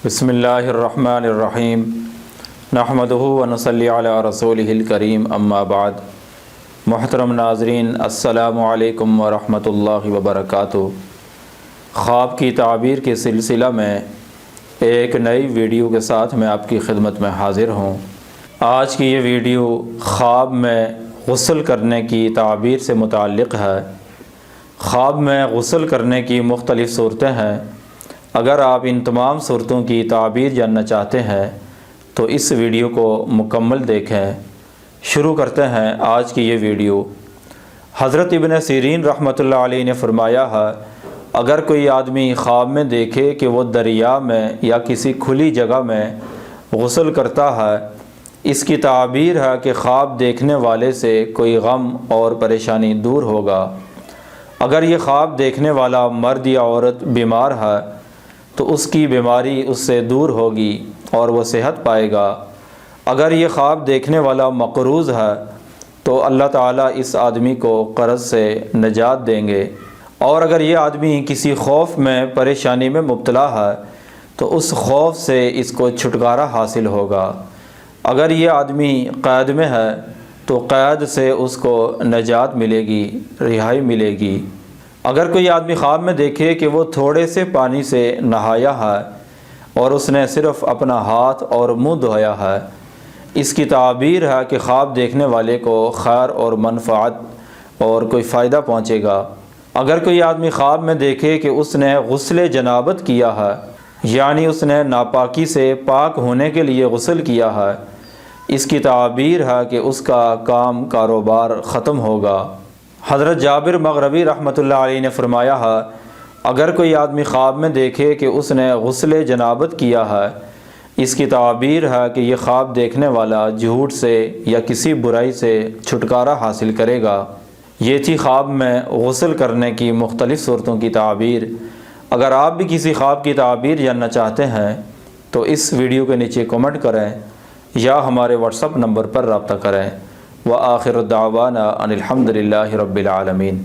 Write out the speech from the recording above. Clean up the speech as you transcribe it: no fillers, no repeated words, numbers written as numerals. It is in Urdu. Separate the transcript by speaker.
Speaker 1: بسم اللہ الرحمن الرحیم نحمدہ ونصلی علی رسولہ الکریم اما بعد۔ محترم ناظرین، السلام علیکم ورحمۃ اللہ وبرکاتہ۔ خواب کی تعبیر کے سلسلہ میں ایک نئی ویڈیو کے ساتھ میں آپ کی خدمت میں حاضر ہوں۔ آج کی یہ ویڈیو خواب میں غسل کرنے کی تعبیر سے متعلق ہے۔ خواب میں غسل کرنے کی مختلف صورتیں ہیں۔ اگر آپ ان تمام صورتوں کی تعبیر جاننا چاہتے ہیں تو اس ویڈیو کو مکمل دیکھیں۔ شروع کرتے ہیں آج کی یہ ویڈیو۔ حضرت ابن سیرین رحمۃ اللہ علیہ نے فرمایا ہے، اگر کوئی آدمی خواب میں دیکھے کہ وہ دریا میں یا کسی کھلی جگہ میں غسل کرتا ہے، اس کی تعبیر ہے کہ خواب دیکھنے والے سے کوئی غم اور پریشانی دور ہوگا۔ اگر یہ خواب دیکھنے والا مرد یا عورت بیمار ہے تو اس کی بیماری اس سے دور ہوگی اور وہ صحت پائے گا۔ اگر یہ خواب دیکھنے والا مقروض ہے تو اللہ تعالیٰ اس آدمی کو قرض سے نجات دیں گے۔ اور اگر یہ آدمی کسی خوف میں پریشانی میں مبتلا ہے تو اس خوف سے اس کو چھٹکارا حاصل ہوگا۔ اگر یہ آدمی قید میں ہے تو قید سے اس کو نجات ملے گی، رہائی ملے گی۔ اگر کوئی آدمی خواب میں دیکھے کہ وہ تھوڑے سے پانی سے نہایا ہے اور اس نے صرف اپنا ہاتھ اور منہ دھویا ہے، اس کی تعبیر ہے کہ خواب دیکھنے والے کو خیر اور منفعت اور کوئی فائدہ پہنچے گا۔ اگر کوئی آدمی خواب میں دیکھے کہ اس نے غسل جنابت کیا ہے، یعنی اس نے ناپاکی سے پاک ہونے کے لیے غسل کیا ہے، اس کی تعبیر ہے کہ اس کا کاروبار ختم ہوگا۔ حضرت جابر مغربی رحمۃ اللہ علیہ نے فرمایا ہے، اگر کوئی آدمی خواب میں دیکھے کہ اس نے غسل جنابت کیا ہے، اس کی تعبیر ہے کہ یہ خواب دیکھنے والا جھوٹ سے یا کسی برائی سے چھٹکارا حاصل کرے گا۔ یہ تھی خواب میں غسل کرنے کی مختلف صورتوں کی تعبیر۔ اگر آپ بھی کسی خواب کی تعبیر جاننا چاہتے ہیں تو اس ویڈیو کے نیچے کمنٹ کریں یا ہمارے واٹس ایپ نمبر پر رابطہ کریں۔ وآخر دعوانا ان الحمد للہ رب العالمین۔